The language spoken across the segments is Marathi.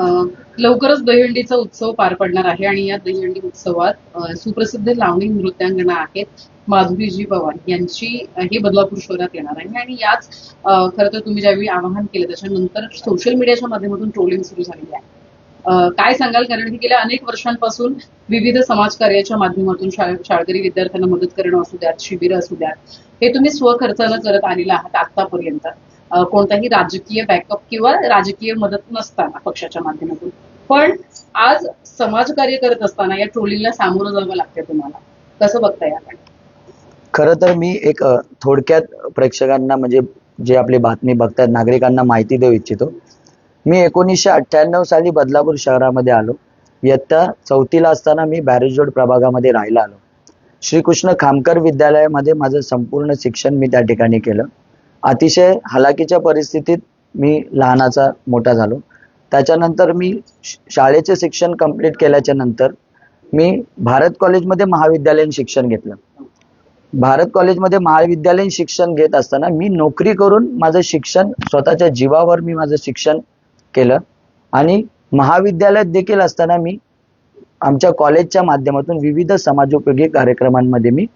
अ, लवकरच दहीहंडीचा उत्सव पार पडणार आहे आणि या दहीहंडी उत्सवात सुप्रसिद्ध लावणी नृत्यांगना आहेत माधुरीजी पवार यांची हे बदलापूर शहरात येणार आहे आणि याच खरं तर तुम्ही ज्यावेळी आवाहन केलं त्याच्यानंतर सोशल मीडियाच्या माध्यमातून ट्रोलिंग सुरू झालेली आहे. काय सांगाल, कारण की गेल्या अनेक वर्षांपासून विविध समाजकार्याच्या माध्यमातून शाळकरी विद्यार्थ्यांना मदत करणं असू द्यात, शिबिरं असू द्यात, हे तुम्ही स्वखर्चानं करत आलेला आहात आतापर्यंत. कोणताही राजकीय बॅकअप किंवा राजकीय मदत नसताना पक्षाच्या माध्यमातून. पण आज समाजकार्य करत असताना या ट्रोलिंगला सामोरं जावं लागतंय तुम्हाला. कसं बघताय याकडे? खरं तर मी एक थोडक्यात प्रेक्षकांना म्हणजे जे आपली बातमी बघतात नागरिकांना माहिती देऊ इच्छितो. मी 1998 साली बदलापूर शहरामध्ये आलो. इयत्ता 4थीला असताना मी बॅरेज रोड प्रभागामध्ये राहायला आलो. श्रीकृष्ण खामकर विद्यालयामध्ये माझं संपूर्ण शिक्षण मी त्या ठिकाणी केलं. अतिशय हलाखीच्या परिस्थितीत मी लहानाचा मोठा झालो. त्याच्यानंतर मी शाळेचे शिक्षण कंप्लीट केल्याच्या नंतर मी भारत कॉलेजमध्ये महाविद्यालयीन शिक्षण घेतलं. भारत कॉलेजमध्ये महाविद्यालयीन शिक्षण घेत असताना मी नोकरी करून माझं शिक्षण स्वतःच्या जीवावर मी माझं शिक्षण केलं आणि महाविद्यालयात देखील असताना मी आमच्या कॉलेजच्या माध्यमातून विविध समाजोपयोगी कार्यक्रमांमध्ये मी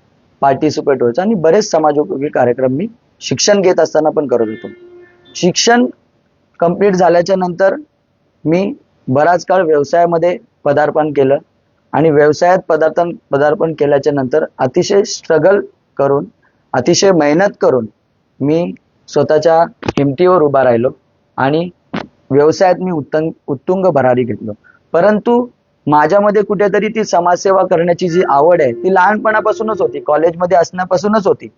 पार्टिसिपेट व्हायचो आणि बरेच समाजोपयोगी कार्यक्रम मी शिक्षण घेत असताना पण करत होतो. शिक्षण कंप्लीट झाल्याच्या नंतर मी बराच काळ व्यवसायामध्ये पदार्पण केलं आणि व्यवसायात पदार्पण केल्याच्या नंतर अतिशय स्ट्रगल करून अतिशय मेहनत करून मी स्वतःच्या हिमतीवर उभा राहिलो आणि व्यवसायात मी उत्तुंग भरारी घेतलो. परंतु माझ्यामध्ये कुठेतरी ती समाजसेवा करण्याची जी आवड आहे ती लहानपणापासूनच होती, कॉलेजमध्ये असण्यापासूनच होती.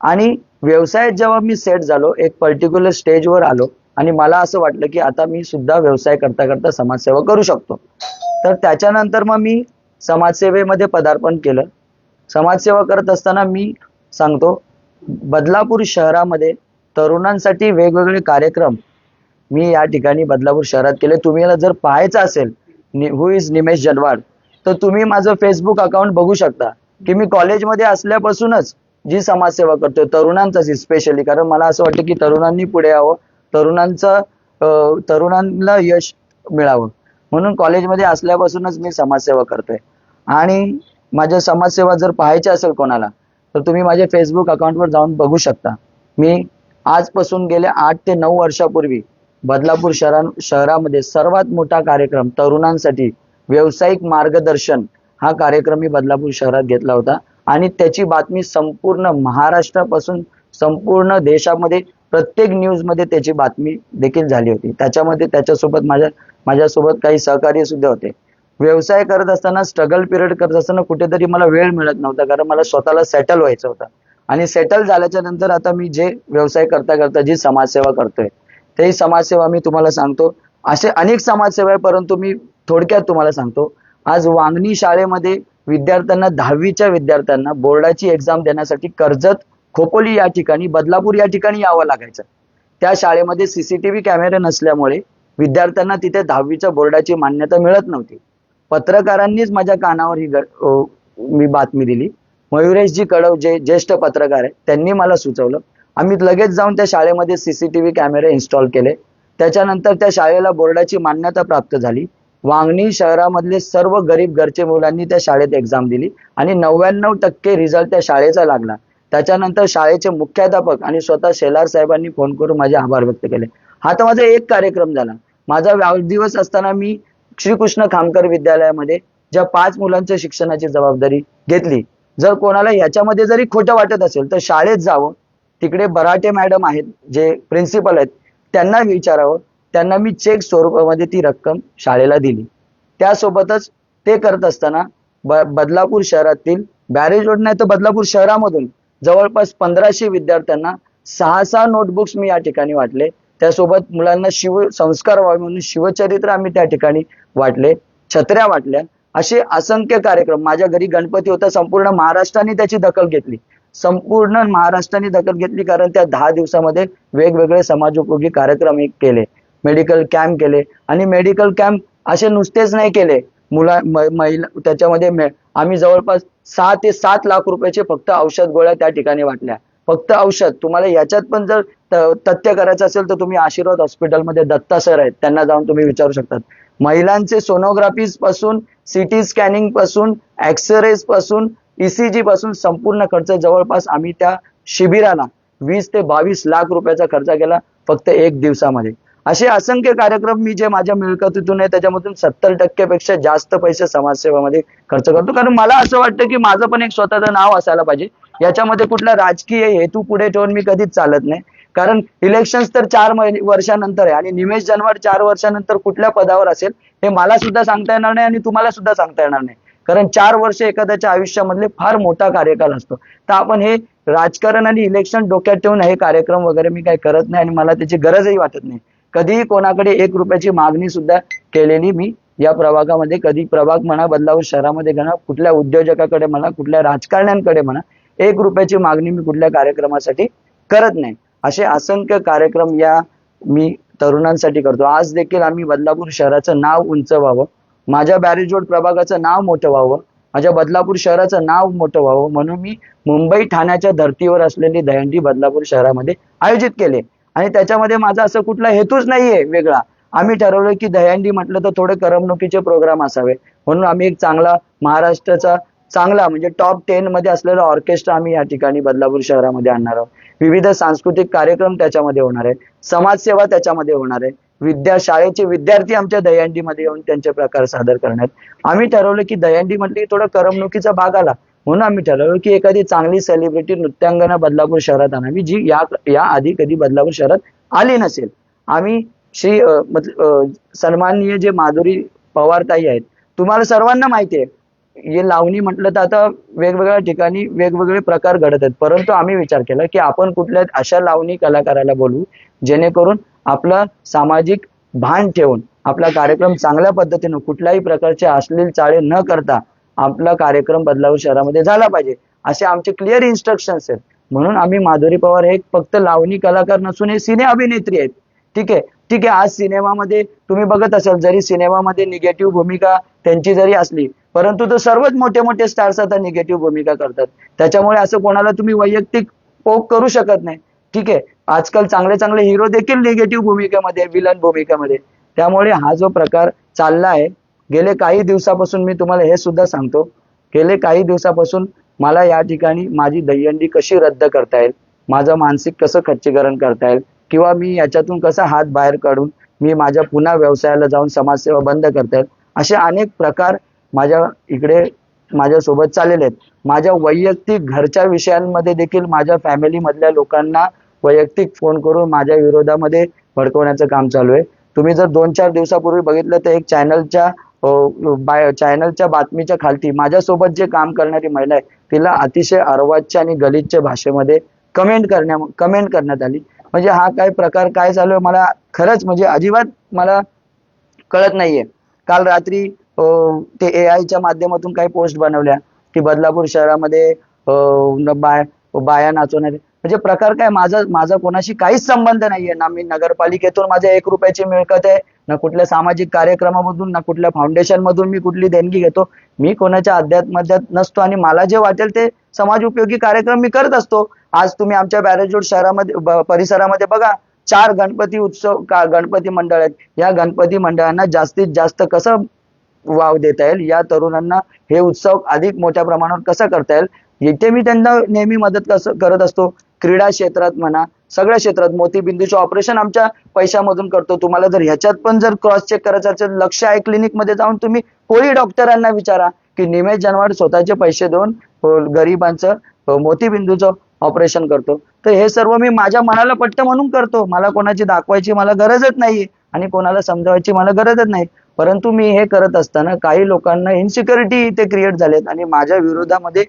आणि व्यवसायात जेव्हा मी सेट झालो, एक पर्टिक्युलर स्टेजवर आलो आणि मला असं वाटलं की आता मी सुद्धा व्यवसाय करता करता समाजसेवा करू शकतो. तर त्याच्यानंतर मग मी समाजसेवेमध्ये पदार्पण केलं. समाजसेवा करत असताना मी सांगतो, बदलापूर शहरामध्ये तरुणांसाठी वेगवेगळे कार्यक्रम मी या ठिकाणी बदलापूर शहरात केले. तुम्ही जर पाहायचं असेल हु इज निमेश जनवाड, तर तुम्ही माझं फेसबुक अकाउंट बघू शकता की मी कॉलेजमध्ये असल्यापासूनच जी समाजसेवा करतोय तरुणांचाच स्पेशली, कारण मला असं वाटतं की तरुणांनी पुढे यावं, तरुणांना यश मिळावं, म्हणून कॉलेजमध्ये असल्यापासूनच मी समाजसेवा करतोय. आणि माझ्या समाजसेवा जर पाहायची असेल कोणाला तर तुम्ही माझ्या फेसबुक अकाउंटवर जाऊन बघू शकता. मी आजपासून गेल्या 8 ते 9 वर्षापूर्वी बदलापूर शहरामध्ये सर्वात मोठा कार्यक्रम तरुणांसाठी व्यावसायिक मार्गदर्शन हा कार्यक्रम मी बदलापूर शहरात घेतला होता आणि त्याची बातमी संपूर्ण महाराष्ट्रापासून संपूर्ण देशामध्ये प्रत्येक न्यूजमध्ये त्याची बातमी देखील झाली होती. त्याच्यामध्ये त्याच्यासोबत माझ्यासोबत काही सहकार्य सुद्धा होते. व्यवसाय करत असताना स्ट्रगल पिरियड करत असताना कुठेतरी मला वेळ मिळत नव्हता, कारण मला स्वतःला सेटल व्हायचं होतं. आणि सेटल झाल्याच्या नंतर आता मी जे व्यवसाय करता करता जी समाजसेवा करतोय ते समाजसेवा मी तुम्हाला सांगतो. असे अनेक समाजसेवा आहे, परंतु मी थोडक्यात तुम्हाला सांगतो. आज वांगणी शाळेमध्ये विद्यार्थ्यांना 10वीच्या विद्यार्थ्यांना बोर्डाची एक्झाम देण्यासाठी कर्जत, खोपोली या ठिकाणी, बदलापूर या ठिकाणी यावं लागायचं. त्या शाळेमध्ये सीसीटीव्ही कॅमेरे नसल्यामुळे विद्यार्थ्यांना तिथे 10वीच्या बोर्डाची मान्यता मिळत नव्हती. पत्रकारांनीच माझ्या कानावर मी बातमी दिली. मयुरेशजी कडव जे ज्येष्ठ पत्रकार आहेत त्यांनी मला सुचवलं. आम्ही लगेच जाऊन त्या शाळेमध्ये सीसीटीव्ही कॅमेरे इन्स्टॉल केले. त्याच्यानंतर त्या शाळेला बोर्डाची मान्यता प्राप्त झाली. वांगणी शहरामधले सर्व गरीब घरचे मुलांनी त्या शाळेत एक्झाम दिली आणि 99% रिझल्ट त्या शाळेचा लागला. त्याच्यानंतर शाळेचे मुख्याध्यापक आणि स्वतः शेलार साहेबांनी फोन करून माझे आभार व्यक्त केले. हा तर माझा एक कार्यक्रम झाला. माझा वाढदिवस असताना मी श्रीकृष्ण खामकर विद्यालयामध्ये ज्या 5 मुलांच्या शिक्षणाची जबाबदारी घेतली. जर कोणाला याच्यामध्ये जरी खोटं वाटत असेल तर शाळेत जावं, तिकडे बराटे मॅडम आहेत जे प्रिन्सिपल आहेत त्यांना विचारावं. त्यांना मी चेक स्वरूपामध्ये ती रक्कम शाळेला दिली. त्यासोबतच ते करत असताना बदलापूर शहरातील बॅरेज रोड नाही तर बदलापूर शहरामधून जवळपास 1500 विद्यार्थ्यांना 6 नोटबुक्स मी या ठिकाणी वाटले. त्यासोबत मुलांना संस्कार व्हावे म्हणून शिवचरित्र आम्ही त्या ठिकाणी वाटले, छत्र्या वाटल्या. असे असंख्य कार्यक्रम. माझ्या घरी गणपती होता, संपूर्ण महाराष्ट्राने त्याची दखल घेतली. संपूर्ण महाराष्ट्राने दखल घेतली, कारण त्या 10 दिवसामध्ये वेगवेगळे समाजोपयोगी कार्यक्रम केले, मेडिकल कॅम्प केले. आणि मेडिकल कॅम्प असे नुसतेच नाही केले, महिला त्याच्यामध्ये आम्ही जवळपास 6 ते 7 लाख रुपयाचे फक्त औषध गोळ्या त्या ठिकाणी वाटल्या. फक्त औषध. तुम्हाला याच्यात पण जर तथ्य करायचं असेल तर तुम्ही आशीर्वाद हॉस्पिटलमध्ये दत्ता सर आहेत, त्यांना जाऊन तुम्ही विचारू शकतात. महिलांचे सोनोग्राफी पासून, सिटी स्कॅनिंग पासून, एक्सरेज पासून, ईसीजी पासून संपूर्ण खर्च जवळपास आम्ही त्या शिबिराला 20 ते 22 लाख रुपयाचा खर्च केला फक्त एक दिवसामध्ये. असे असंख्य कार्यक्रम मी जे माझ्या मिळकतीतून आहे त्याच्यामधून 70% पेक्षा जास्त पैसे समाजसेवेमध्ये खर्च करतो. कारण मला असं वाटतं की माझं पण एक स्वतःचं नाव असायला पाहिजे. याच्यामध्ये कुठला राजकीय हेतू पुढे ठेवून मी कधीच चालत नाही. कारण इलेक्शन्स तर 4 वर्षानंतर आहे आणि निमेश जनवाड 4 वर्षानंतर कुठल्या पदावर असेल हे मला सुद्धा सांगता येणार नाही आणि तुम्हाला सुद्धा सांगता येणार नाही. कारण 4 वर्ष एखाद्याच्या आयुष्यामधले फार मोठा कार्यकाल असतो. तर आपण हे राजकारण आणि इलेक्शन डोक्यात ठेवून हे कार्यक्रम वगैरे मी काही करत नाही आणि मला त्याची गरजही वाटत नाही. कधीही कोणाकडे 1 रुपयाची मागणी सुद्धा केलेली मी या प्रभागामध्ये कधी प्रभाग म्हणा, बदलापूर शहरामध्ये म्हणा, कुठल्या उद्योजकाकडे म्हणा, कुठल्या राजकारण्यांकडे म्हणा, 1 रुपयाची मागणी मी कुठल्या कार्यक्रमासाठी करत नाही. असे असंख्य कार्यक्रम या मी तरुणांसाठी करतो. आज देखील आम्ही बदलापूर शहराचं नाव उंच व्हावं, माझ्या बॅरेज रोड प्रभागाचं नाव मोठं व्हावं, माझ्या बदलापूर शहराचं नाव मोठं व्हावं म्हणून मी मुंबई ठाण्याच्या धर्तीवर असलेली दहीहंडी बदलापूर शहरामध्ये आयोजित केले. आणि त्याच्यामध्ये माझा असं कुठला हेतूच नाहीये वेगळा. आम्ही ठरवलं की दहीहंडी म्हटलं तर थोडे करमणुकीचे प्रोग्राम असावे म्हणून आम्ही एक चांगला महाराष्ट्राचा चांगला म्हणजे टॉप 10 मध्ये असलेला ऑर्केस्ट्रा आम्ही या ठिकाणी बदलापूर शहरामध्ये आणणार आहोत. विविध सांस्कृतिक कार्यक्रम त्याच्यामध्ये होणार आहे, समाजसेवा त्याच्यामध्ये होणार आहे, शाळेचे विद्यार्थी आमच्या दहीहंडीमध्ये येऊन त्यांचे प्रकार सादर करणार. आम्ही ठरवलं की दहीहंडी म्हटली की थोडा करमणुकीचा भाग आला म्हणून आम्ही ठरवलं की एखादी चांगली सेलिब्रिटी नृत्यांगना बदलापूर शहरात आणावी जी या आधी कधी बदलापूर शहरात आली नसेल. आम्ही श्री सन्माननीय जे माधुरी पवार ताई आहेत, तुम्हाला सर्वांना माहिती आहे हे लावणी म्हटलं तर आता वेगवेगळ्या ठिकाणी वेगवेगळे प्रकार घडत आहेत, परंतु आम्ही विचार केला की आपण कुठल्या अशा लावणी कलाकाराला बोलवू जेणेकरून आपला सामाजिक भान ठेवून आपला कार्यक्रम चांगल्या पद्धतीनं कुठल्याही प्रकारचे अश्लील चाळे न करता आपला कार्यक्रम बदलापूर शहरामध्ये झाला पाहिजे असे आमचे क्लिअर इन्स्ट्रक्शन्स आहेत. म्हणून आम्ही माधुरी पवार हे फक्त लावणी कलाकार नसून हे सिने अभिनेत्री आहेत. ठीक आहे. आज सिनेमामध्ये तुम्ही बघत असाल जरी सिनेमामध्ये निगेटिव्ह भूमिका त्यांची जरी असली परंतु तो सर्वच मोठे मोठे स्टार्स आता निगेटिव्ह भूमिका करतात. त्याच्यामुळे असं कोणाला तुम्ही वैयक्तिक पोक करू शकत नाही. ठीक आहे. आजकाल चांगले चांगले हिरो देखील निगेटिव्ह भूमिकेमध्ये, विलन भूमिकेमध्ये. त्यामुळे हा जो प्रकार चालला आहे गेले काही दिवसापासून मी तुम्हाला हे सुद्धा सांगतो, गेले काही दिवसापासून मला या ठिकाणी माझी दहीहंडी कशी रद्द करता येईल, माझं मानसिक कसं खच्चीकरण करता येईल किंवा मी याच्यातून कसा हात बाहेर काढून मी माझ्या पुन्हा व्यवसायाला जाऊन समाजसेवा बंद करता येईल असे अनेक प्रकार माझ्या इकडे माझ्यासोबत चाललेले आहेत. माझ्या वैयक्तिक घरच्या विषयांमध्ये देखील माझ्या फॅमिली मधल्या लोकांना वैयक्तिक फोन करून माझ्या विरोधामध्ये भडकवण्याचं काम चालू आहे. तुम्ही जर 2-4 दिवसापूर्वी बघितलं तर एक चॅनलच्या बातमीच्या खालती माझ्यासोबत जे काम करणारी महिला आहे तिला अतिशय अर्वाच्य आणि गलिच्छ भाषेमध्ये कमेंट करण्यात आली. म्हणजे हा काय प्रकार काय चालू आहे मला खरंच म्हणजे अजिबात मला कळत नाहीये. काल रात्री ते AI च्या माध्यमातून काही पोस्ट बनवल्या की बदलापूर शहरामध्ये बाया नाचवणारे म्हणजे प्रकार काय. माझा कोणाशी काहीच संबंध नाहीये. ना मी नगरपालिकेतून माझ्या 1 रुपयाची मिळकत आहे, ना कुठल्या सामाजिक कार्यक्रमामधून, ना कुठल्या फाउंडेशन मधून मी कुठली देणगी घेतो. मी कोणाच्या अध्यात्मध्यात नसतो आणि मला जे वाटेल ते समाज उपयोगी कार्यक्रम मी करत असतो. आज तुम्ही आमच्या बॅरेज रोड शहरामध्ये परिसरामध्ये बघा 4 गणपती मंडळ आहेत. या गणपती मंडळांना जास्तीत जास्त कसं वाव देता येईल, या तरुणांना हे उत्सव अधिक मोठ्या प्रमाणावर कसा करता येईल इथे मी त्यांना नेहमी मदत करत असतो. क्रीडा क्षेत्रात म्हणा, सगळ्या क्षेत्रात मोतीबिंदूचे ऑपरेशन आमच्या पैशामधून करतो. तुम्हाला जर ह्याच्यात पण जर क्रॉस चेक करायचं असेल लक्ष आय क्लिनिक मध्ये जाऊन तुम्ही कोळी डॉक्टरांना विचारा की निमेश जनवाड स्वतःचे पैसे देऊन गरिबांचं मोतीबिंदूचं ऑपरेशन करतो. तर हे सर्व मी माझ्या मनाला पटतं म्हणून करतो. मला कोणाची दाखवायची मला गरजच नाहीये आणि कोणाला समजावायची मला गरजच नाही. परंतु मी हे करत असताना काही लोकांना इन्सिक्युरिटी इथे क्रिएट झालेत आणि माझ्या विरोधामध्ये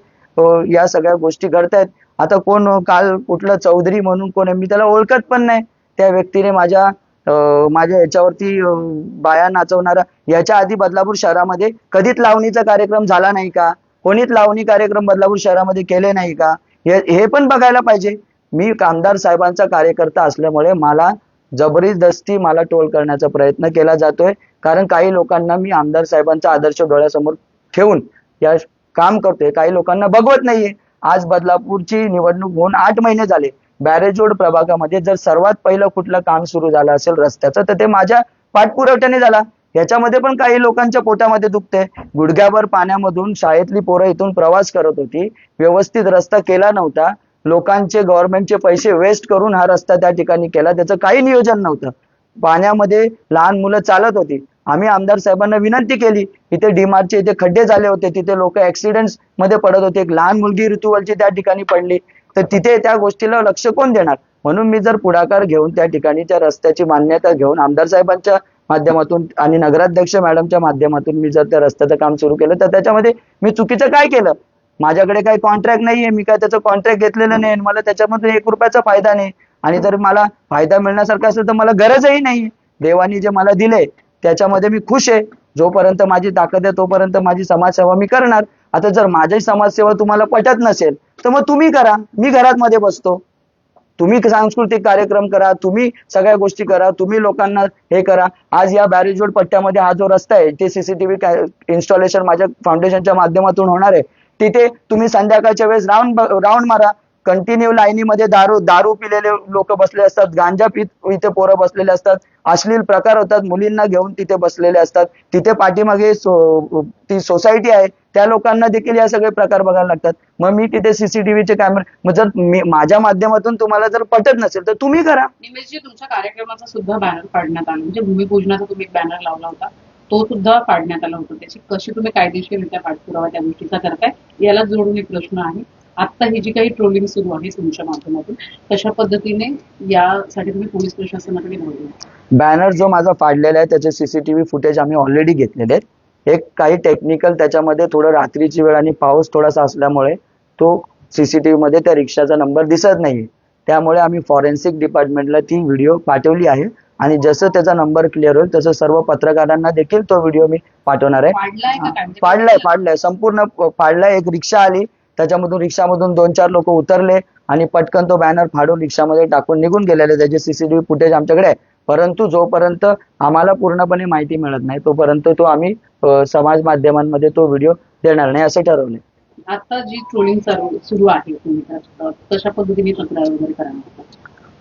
या सगळ्या गोष्टी घडतायत. आता कोण काल कुठलं चौधरी म्हणून कोण आहे मी त्याला ओळखत पण नाही. त्या व्यक्तीने माझ्या याच्यावरती बाया नाचवणारा याच्या आधी बदलापूर शहरामध्ये कधीच लावणीचा कार्यक्रम झाला नाही का, कोणीच लावणी कार्यक्रम बदलापूर शहरामध्ये केले नाही का, हे पण बघायला पाहिजे. मी आमदार साहेबांचा कार्यकर्ता असल्यामुळे मला जबरदस्ती मला टोल करण्याचा प्रयत्न केला जातोय. कारण काही लोकांना मी आमदार साहेबांचा आदर्श डोळ्यासमोर ठेवून या काम करतोय, काही लोकांना बघवत नाहीये. आज बदलापूरची निवडणूक होऊन 8 महिने झाले. बॅरेज रोड प्रभागामध्ये जर सर्वात पहिलं कुठलं काम सुरू झालं असेल रस्त्याचं तर ते माझ्या पाठपुराव्याने झाला. याच्यामध्ये पण काही लोकांच्या पोटामध्ये दुखते. गुडघ्याभर पाण्यामधून शाळेतली पोरं इथून प्रवास करत होती, व्यवस्थित रस्ता केला नव्हता, लोकांचे गव्हर्नमेंटचे पैसे वेस्ट करून हा रस्ता त्या ठिकाणी केला, त्याचं काही नियोजन नव्हतं. पाण्यामध्ये लहान मुलं चालत होती. आम्ही आमदार साहेबांना विनंती केली, इथे डीमार्टचे इथे खड्डे झाले होते, तिथे लोक ऍक्सिडेंट्स मध्ये पडत होते, एक लहान मुलगी ऋतुवलची त्या ठिकाणी पडली, तर तिथे त्या गोष्टीला लक्ष कोण देणार. म्हणून मी जर पुढाकार घेऊन त्या ठिकाणी त्या रस्त्याची मान्यता घेऊन आमदार साहेबांच्या माध्यमातून आणि नगराध्यक्ष मॅडमच्या माध्यमातून मी जर त्या रस्त्याचं काम सुरू केलं तर त्याच्यामध्ये मी चुकीचं काय केलं. माझ्याकडे काही कॉन्ट्रॅक्ट नाहीये, मी काय त्याचं कॉन्ट्रॅक्ट घेतलेलं नाही, मला त्याच्यामधून 1 रुपयाचा फायदा नाही. आणि जर मला फायदा मिळण्यासारखा असेल तर मला गरजही नाही. देवानी जे मला दिले त्याच्यामध्ये मी खुश आहे. जोपर्यंत माझी ताकद आहे तोपर्यंत माझी समाजसेवा मी करणार. आता जर माझी समाजसेवा तुम्हाला पटत नसेल तर मग तुम्ही करा, मी घरात मध्ये बसतो. तुम्ही सांस्कृतिक कार्यक्रम करा, तुम्ही सगळ्या गोष्टी करा, तुम्ही लोकांना हे करा. आज या बॅरेज रोड पट्ट्यामध्ये हा जो रस्ता आहे ते सीसीटीव्ही इन्स्टॉलेशन माझ्या फाउंडेशनच्या माध्यमातून होणार आहे. तिथे तुम्ही संध्याकाळच्या वेळेस राऊंड मारा. कंटिन्यू लाईनीमध्ये दारू पिलेले लोक बसले असतात, गांजा पीत इथे पोरं बसलेले असतात, अश्लील प्रकार होतात, मुलींना घेऊन तिथे बसलेले असतात. तिथे पाठीमागे ती सोसायटी आहे, त्या लोकांना देखील या सगळे प्रकार बघायला लागतात. मग मी तिथे सीसीटीव्हीचे कॅमेरे, मग जर माझ्या माध्यमातून तुम्हाला जर पटत नसेल तर तुम्ही करा. निमेशजी, तुमच्या कार्यक्रमाचा सुद्धा बॅनर काढण्यात आला, म्हणजे भूमिपूजनाचा तुम्ही एक बॅनर लावला होता, तो सुद्धा काढण्यात आला होता. त्याची कशी तुम्ही कायदेशीररित्या पाठपुरावा त्या गोष्टीचा करताय, याला जोडून एक प्रश्न आहे. आता ही जी काही ट्रोलिंग सुरू आहे तुमच्या माध्यमातून, कशा पद्धतीने यासाठी तुम्ही पोलीस प्रशासनाकडे धावले? बॅनर जो माझा फाडलेला आहे त्याचे सीसीटीव्ही फुटेज आम्ही ऑलरेडी घेतलेले आहेत. एक काही टेक्निकल त्याच्यामध्ये थोडं रात्रीची वेळ आणि पाऊस थोडासा असल्यामुळे तो सीसीटीव्ही मध्ये त्या रिक्षाचा नंबर दिसत नाहीये. त्यामुळे आम्ही फॉरेन्सिक डिपार्टमेंटला ती व्हिडिओ पाठवली आहे आणि जसं त्याचा नंबर क्लिअर होईल तसं सर्व पत्रकारांना देखील तो व्हिडिओ मी पाठवणार आहे. फाडलाय संपूर्ण फाडलाय. एक रिक्षा आली, त्याच्यामधून रिक्षामधून 2-4 लोक उतरले आणि पटकन तो बॅनर फाडून रिक्षामध्ये टाकून निघून गेलेले. त्याचे सीसीटीव्ही फुटेज आमच्याकडे आहे. परंतु जोपर्यंत आम्हाला पूर्णपणे माहिती मिळत नाही तोपर्यंत तो आम्ही समाज माध्यमांमध्ये तो व्हिडिओ देणार नाही असं ठरवलंय. आता जी ट्रोलिंग सुरू आहे तुम्ही कशा पद्धतीने तक्रार वगैरे करणार?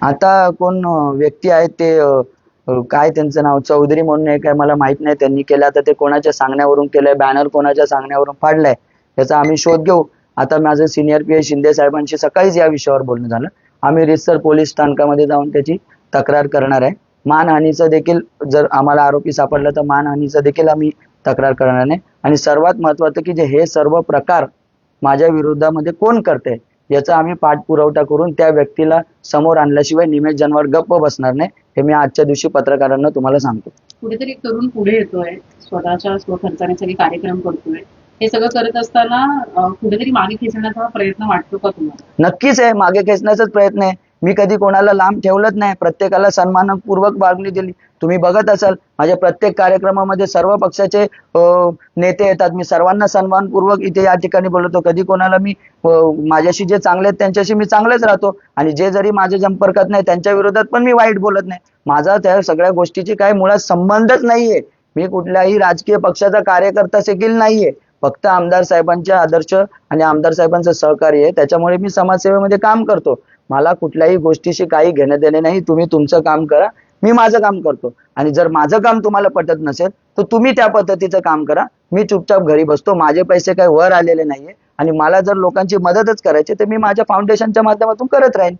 आता कोण व्यक्ती आहेत ते काय त्यांचं नाव चौधरी म्हणून आहे, काय मला माहित नाही त्यांनी केलं. आता ते कोणाच्या सांगण्यावरून केलंय, बॅनर कोणाच्या सांगण्यावरून फाडलाय याचा आम्ही शोध घेऊ. आता माझं सिनियर पीआय शिंदे साहेबांशी सकाळीच या विषयावर बोलणं झालं. आम्ही रितसर पोलीस स्थानकामध्ये जाऊन त्याची तक्रार करणार आहे. मानहानीचं देखील जर आम्हाला आरोपी सापडला तर मानहानीचं देखील आम्ही तक्रार करणार नाही. आणि सर्वात महत्वाचं की जे हे सर्व प्रकार माझ्या विरोधामध्ये कोण करते याचा आम्ही पाठपुरावा करून त्या व्यक्तीला समोर आणल्याशिवाय निमेश जनवार गप्प बसणार नाही, हे मी आजच्या दिवशी पत्रकारांना तुम्हाला सांगतो. कुठेतरी एक तरुण पुढे येतोय, स्वतःच्या स्वखर्चाने सगळे कार्यक्रम करतोय, हे सगळं करत असताना कुठेतरी मागे खेचण्याचा प्रयत्न वाटतो का तुम्हाला? नक्कीच आहे, मागे खेचण्याचाच प्रयत्न आहे. मी कधी कोणाला लांब ठेवलंच नाही, प्रत्येकाला सन्मानपूर्वक वागणी दिली. तुम्ही बघत असाल माझ्या प्रत्येक कार्यक्रमामध्ये सर्व पक्षाचे नेते येतात, मी सर्वांना सन्मानपूर्वक इथे या ठिकाणी बोलवतो. कधी कोणाला मी माझ्याशी जे चांगले आहेत त्यांच्याशी मी चांगलेच राहतो आणि जे जरी माझ्या संपर्कात नाही त्यांच्या विरोधात पण मी वाईट बोलत नाही. माझा त्या सगळ्या गोष्टीची काही मुळात संबंधच नाहीये. मी कुठल्याही राजकीय पक्षाचा कार्यकर्ता देखील नाहीये. फक्त आमदार साहेबांचे आदर्श आणि आमदार साहेबांचं सहकार्य आहे, त्याच्यामुळे मी समाजसेवेमध्ये काम करतो. मला कुठल्याही गोष्टीशी काही घेणं देणे नाही. तुम्ही तुमचं काम करा, मी माझं काम करतो. आणि जर माझं काम तुम्हाला पटत नसेल तर तुम्ही त्या पद्धतीचं काम करा. मी चुपचाप घरी बसतो. माझे पैसे काही वर आलेले नाहीये आणि मला जर लोकांची मदतच करायची तर मी माझ्या फाउंडेशनच्या माध्यमातून करत राहीन.